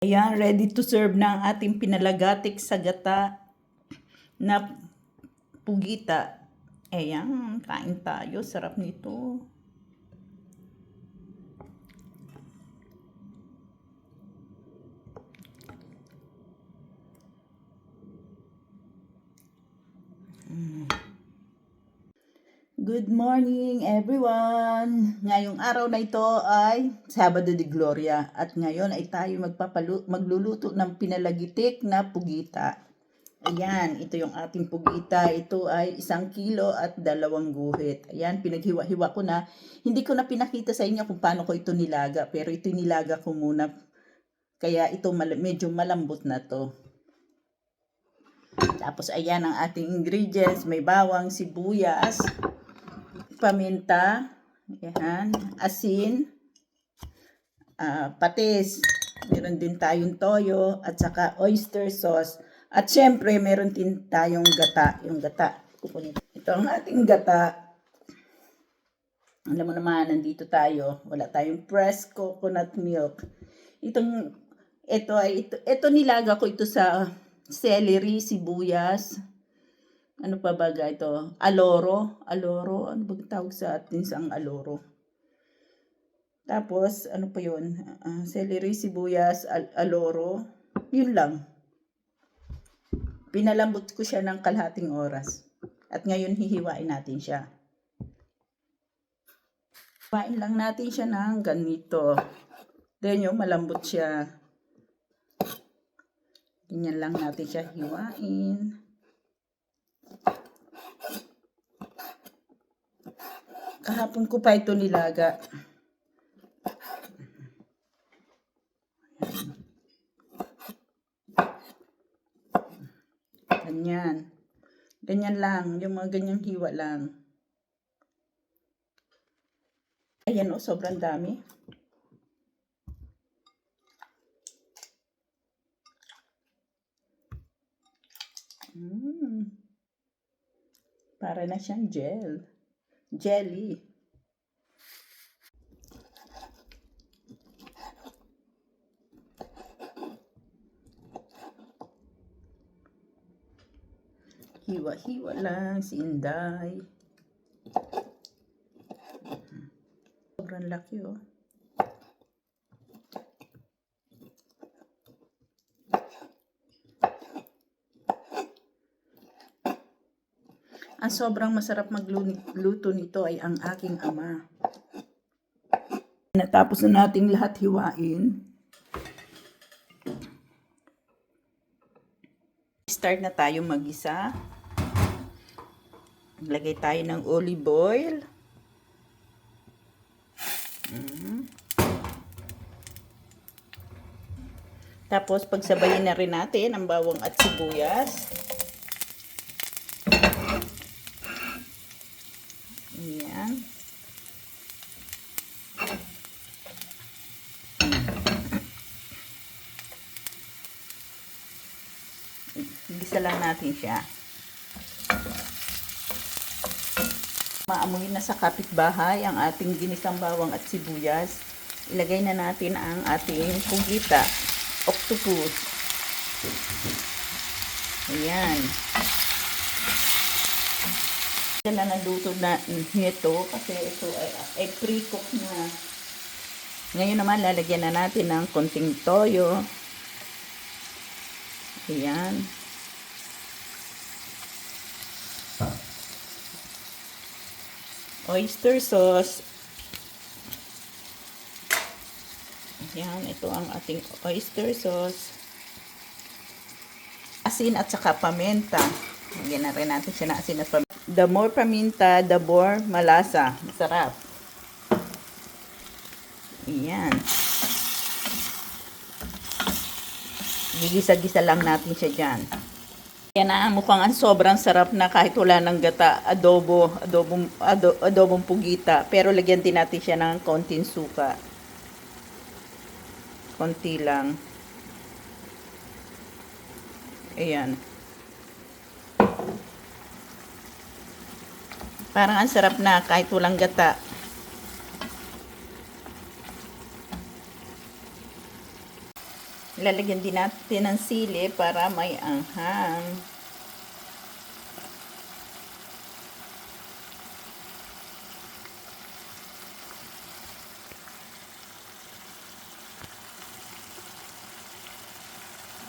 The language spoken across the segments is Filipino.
Ayan, ready to serve na ang ating pinalagatik sa gata na pugita. Ayan, kain tayo. Sarap nito. Good morning everyone! Ngayong araw na ito ay Sabado de Gloria at ngayon ay tayo magluluto ng pinalagitik na pugita. Ayan, ito yung ating pugita. Ito ay 1 kilo at 2 guhit. Ayan, pinaghiwa-hiwa ko na. Hindi ko na pinakita sa inyo kung paano ko ito nilaga, pero ito nilaga ko muna. Kaya ito medyo malambot na to. Tapos ayan ang ating ingredients. May bawang, sibuyas, paminta, yan, asin, patis, meron din tayong toyo, at saka oyster sauce. At syempre, meron din tayong gata. Yung gata, ito ang ating gata. Alam mo naman, nandito tayo. Wala tayong pressed coconut milk. Ito nilaga ko ito sa celery, sibuyas, ano pa ba ito? Aloro. Ano ba tawag sa atin sa aloro? Tapos, ano pa yun? Celery, sibuyas, aloro. Yun lang. Pinalambot ko siya ng kalahating oras. At ngayon, hihiwain natin siya. Hiwain lang natin siya ng ganito. Then, yung malambot siya. Ganyan lang natin siya hiwain. Kahapon ko pa ito nilaga. Ganyan. Ganyan lang. Yung mga ganyang hiwa lang. Ayan o, sobrang dami. Para na siyang jelly. Hiwa-hiwa lang si Inday. Sobrang laki oh. Ang sobrang masarap magluto nito ay ang aking ama. Natapos na nating lahat hiwain. Start na tayo mag-isa. Maglagay tayo ng olive oil. Tapos pagsabayin na rin natin ang bawang at sibuyas. Ayan. Gisa lang natin siya. Maamoy na sa kapitbahay ang ating ginisang bawang at sibuyas. Ilagay na natin ang ating pugita, octopus. Ayan. Ito na naluto na nito kasi ito ay pre-cook na. Ngayon naman lalagyan na natin ng konting toyo. Ayan. Oyster sauce. Ayan, ito ang ating oyster sauce. Asin at saka paminta. Lagyan na rin natin siya na asin at paminta. The more paminta, the more malasa. Masarap. Ayan. Gigisa-gisa lang natin siya dyan. Yan na, mukhang ang sobrang sarap na kahit wala ng gata, adobong pugita. Pero lagyan din natin siya ng konting suka. Konti lang. Ayan. Parang ang sarap na kahit walang gata. Lalagyan din natin ng sili para may anghang.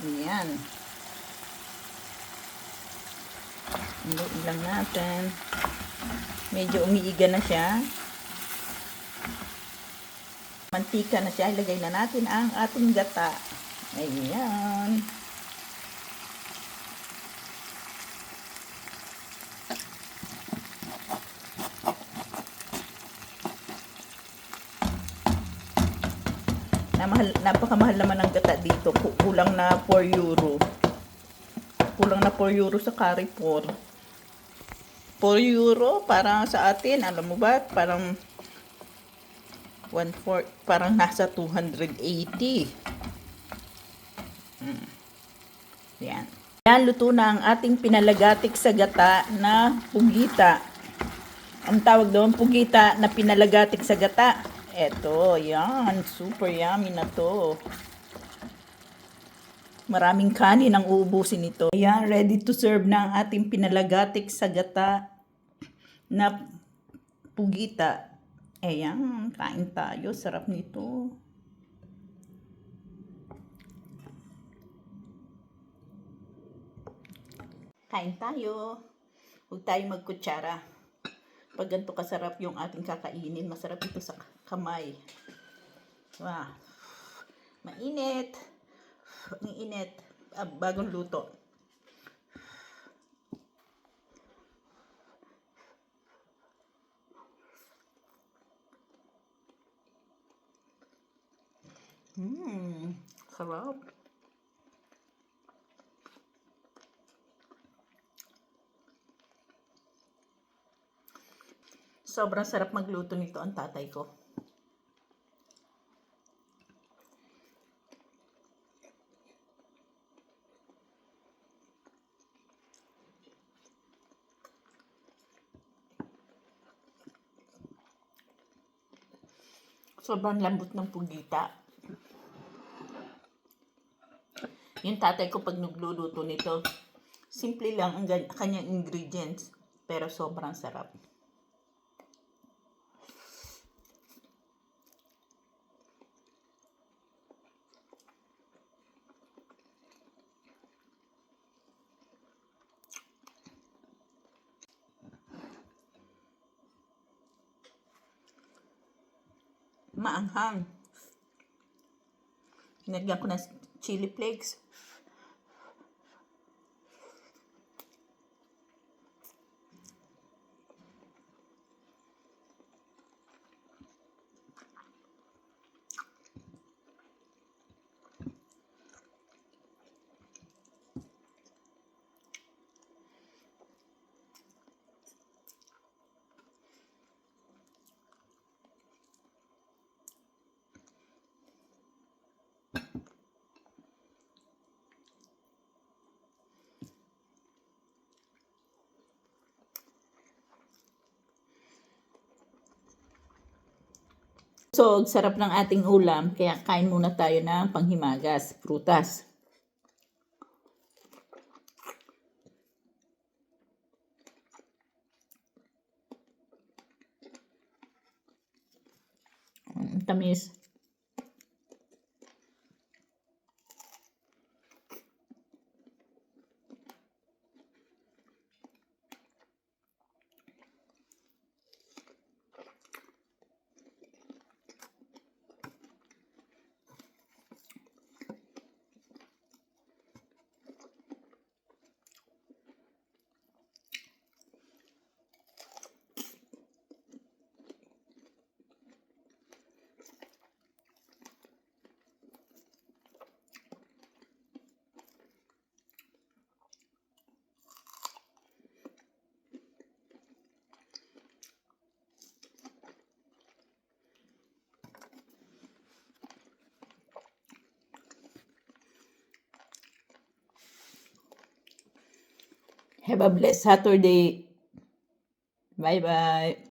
Ayan. Haluin lang natin. Medyo umiiga na siya. Mantika na siya. Ilagay na natin ang ating gata. Ayan. Napakamahal naman ang gata dito. Kulang na 4 euro. Kulang na 4 euro sa Carrefour. 4 euro para sa atin, alam mo ba, parang 1/4, parang nasa 280. Yan. Yan, luto na ang ating pinalagatik sa gata na pugita. Ang tawag doon, pugita na pinalagatik sa gata. Eto, yan. Super yummy na to. Maraming kanin ang uubusin nito. Ayan, ready to serve na ang ating pinalagatik sa gata na pugita. Ayan, kain tayo. Sarap nito. Kain tayo. Huwag tayo magkutsara. Pag ganito kasarap yung ating kakainin, masarap ito sa kamay. Wow. Mainit. Ang init. Bagong luto. Sarap. Sobrang sarap magluto nito ang tatay ko. Sobrang lambot ng pugita. Yung tatay ko pag nagluluto nito, simple lang ang kanyang ingredients, pero sobrang sarap. Maanghang. Hinagyan ko ng chili flakes. So, sarap ng ating ulam, kaya kain muna tayo ng panghimagas, prutas. Tamis. Have a blessed Saturday. Bye-bye.